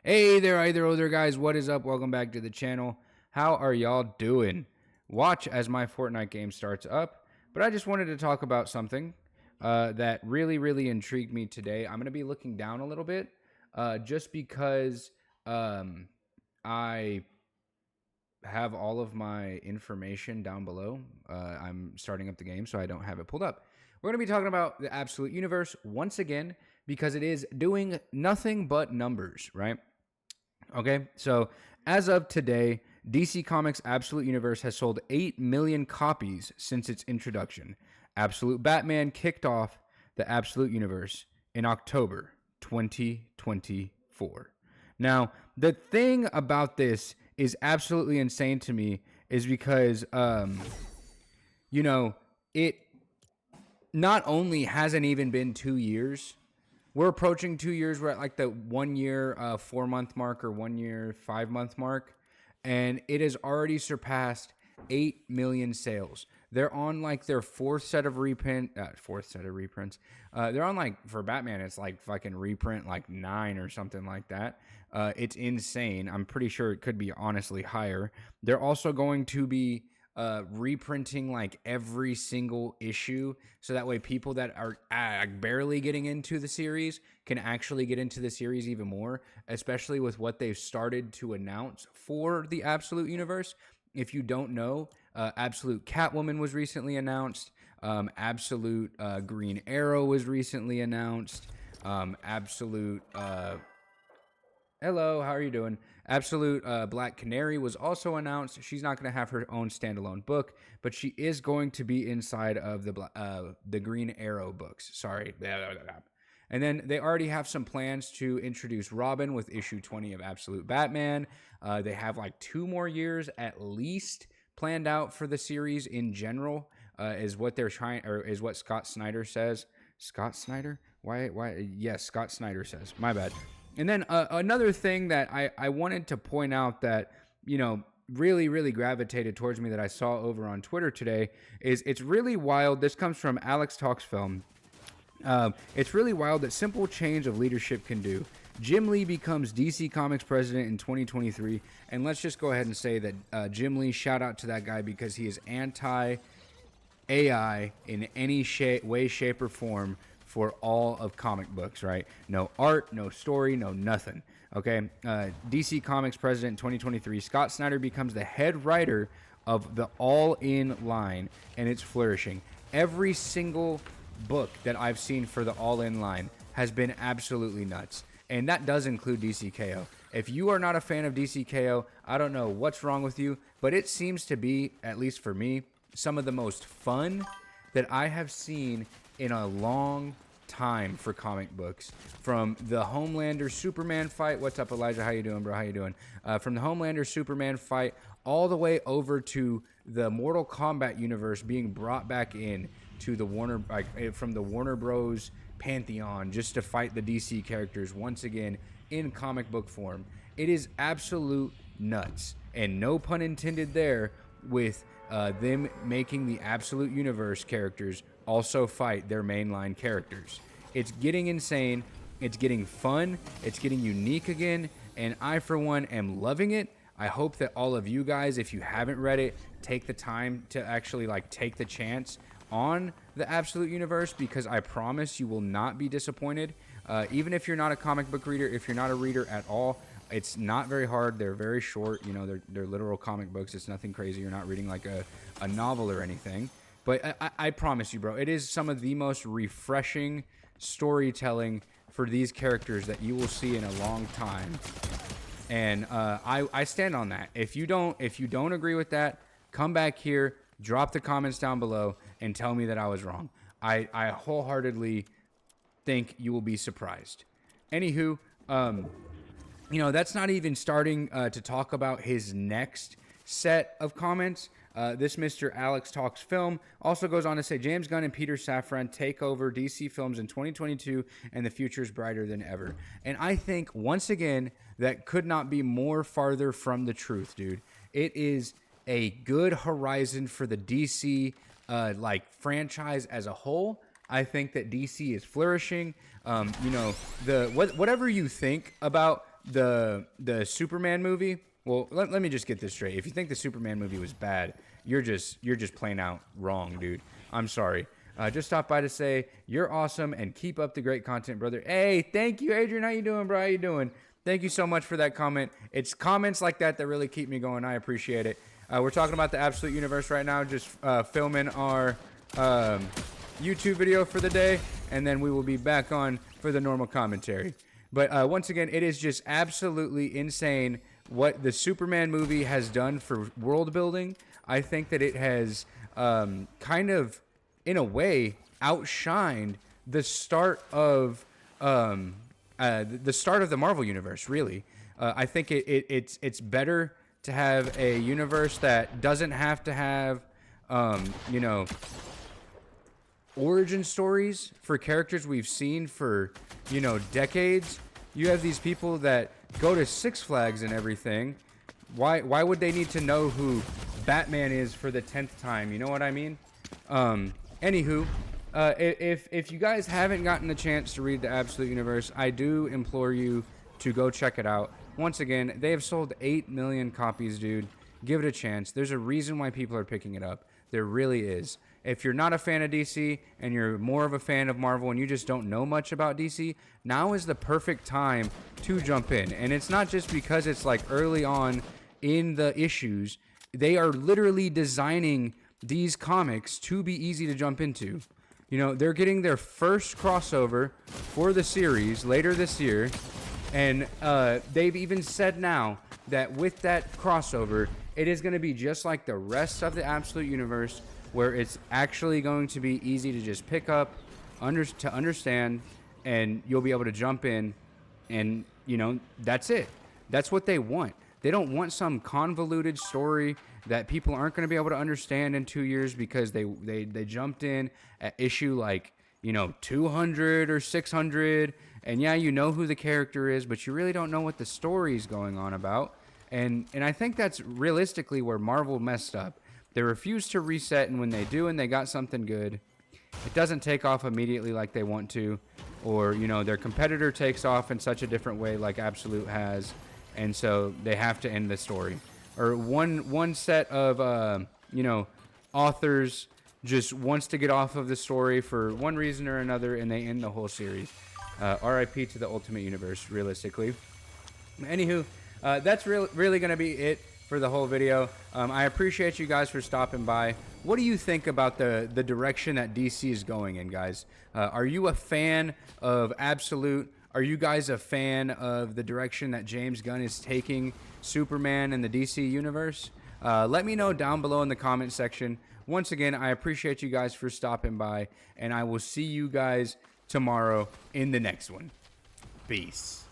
Hey there, other guys. What is up? Welcome back to the channel. How are y'all doing? Watch as my Fortnite game starts up. But I just wanted to talk about something that really intrigued me today. I'm going to be looking down a little bit just because I have all of my information down below. I'm starting up the game, so I don't have it pulled up. We're going to be talking about the Absolute Universe once again because it is doing nothing but numbers, right? Okay, so as of today, DC Comics Absolute Universe has sold 8 million copies since its introduction. Absolute Batman kicked off the Absolute Universe in October 2024. Now, the thing about this is absolutely insane to me is because, it not only hasn't even been 2 years, we're approaching 2 years. We're at like the 1 year, 4-month mark or 1 year, 5-month mark. And it has already surpassed 8 million sales. They're on like their fourth set of reprints. They're on like, for Batman, it's like fucking reprint like 9 or something like that. It's insane. I'm pretty sure it could be honestly higher. They're also going to be reprinting like every single issue, so that way people that are barely getting into the series can actually get into the series even more, especially with what they've started to announce for the Absolute Universe. If you don't know, Absolute Catwoman was recently announced. Absolute Green Arrow was recently announced. Absolute Hello, how are you doing? Absolute Black Canary was also announced. She's not going to have her own standalone book, but she is going to be inside of the Green Arrow books. Sorry. And then they already have some plans to introduce Robin with issue 20 of Absolute Batman. They have like 2 more years at least planned out for the series in general, is what they're trying, or is what Scott Snyder says. Scott Snyder? Why? Yes, Scott Snyder says. My bad. And then another thing that I wanted to point out that, really gravitated towards me that I saw over on Twitter today is it's really wild. This comes from Alex Talks Film. It's really wild that simple change of leadership can do. Jim Lee becomes DC Comics president in 2023. And let's just go ahead and say that Jim Lee, shout out to that guy because he is anti-AI in any way, shape, or form for all of comic books, right? No art, no story, no nothing. Okay, DC Comics president in 2023, Scott Snyder becomes the head writer of the All In line, and it's flourishing. Every single book that I've seen for the All In line has been absolutely nuts, and that does include DCKO. If you are not a fan of DCKO, I don't know what's wrong with you, but it seems to be, at least for me, some of the most fun that I have seen in a long time for comic books. From the Homelander Superman fight, what's up, Elijah? How you doing, bro? How you doing? From the Homelander Superman fight all the way over to the Mortal Kombat universe being brought back in to the Warner, from the Warner Bros. Pantheon, just to fight the DC characters once again in comic book form. It is absolute nuts, and no pun intended there, with them making the Absolute Universe characters also fight their mainline characters. It's getting insane. It's getting fun. It's getting unique again. And I, for one, am loving it. I hope that all of you guys, if you haven't read it, take the time to actually take the chance on the Absolute Universe, because I promise you will not be disappointed. Even if you're not a comic book reader, if you're not a reader at all, it's not very hard. They're very short. They're literal comic books. It's nothing crazy. You're not reading like a novel or anything. But I promise you, bro, it is some of the most refreshing storytelling for these characters that you will see in a long time. And I stand on that. If you don't agree with that, come back here, drop the comments down below, and tell me that I was wrong. I wholeheartedly think you will be surprised. Anywho, that's not even starting to talk about his next set of comments. This Mr. Alex Talks Film also goes on to say, James Gunn and Peter Safran take over DC Films in 2022, and the future is brighter than ever. And I think, once again, that could not be more farther from the truth, dude. It is a good horizon for the DC franchise as a whole. I think that DC is flourishing. Whatever you think about the Superman movie. Well, let me just get this straight. If you think the Superman movie was bad, you're just plain out wrong, dude. I'm sorry. Just stop by to say you're awesome and keep up the great content, brother. Hey, thank you, Adrian. How you doing, bro? How you doing? Thank you so much for that comment. It's comments like that that really keep me going. I appreciate it. We're talking about the Absolute Universe right now. Just filming our YouTube video for the day, and then we will be back on for the normal commentary. But once again, it is just absolutely insane what the Superman movie has done for world building. I think that it has kind of, in a way, outshined the start of the Marvel universe. Really, I think it's better to have a universe that doesn't have to have, origin stories for characters we've seen for, decades. You have these people that go to Six Flags and everything. Why would they need to know who Batman is for the 10th time? You know what I mean? Anywho, if you guys haven't gotten the chance to read the Absolute Universe, I do implore you to go check it out. Once again, they have sold 8 million copies, dude. Give it a chance. There's a reason why people are picking it up. There really is. If you're not a fan of DC and you're more of a fan of Marvel and you just don't know much about DC, now is the perfect time to jump in. And it's not just because it's like early on in the issues. They are literally designing these comics to be easy to jump into. They're getting their first crossover for the series later this year. And they've even said now that with that crossover, it is going to be just like the rest of the Absolute Universe, where it's actually going to be easy to just pick up, to understand, and you'll be able to jump in, and, that's it. That's what they want. They don't want some convoluted story that people aren't going to be able to understand in 2 years because they jumped in at issue 200 or 600, and yeah, you know who the character is, but you really don't know what the story's going on about. And I think that's realistically where Marvel messed up. They refuse to reset, and when they do and they got something good, it doesn't take off immediately like they want to, or, their competitor takes off in such a different way like Absolute has, and so they have to end the story. Or one set of, authors just wants to get off of the story for one reason or another, and they end the whole series. RIP to the Ultimate Universe, realistically. Anywho, that's really going to be it for the whole video. I appreciate you guys for stopping by. What do you think about the direction that DC is going in, guys? Are you a fan of Absolute? Are you guys a fan of the direction that James Gunn is taking Superman and the DC universe? Let me know down below in the comment section. Once again, I appreciate you guys for stopping by, and I will see you guys tomorrow in the next one. Peace.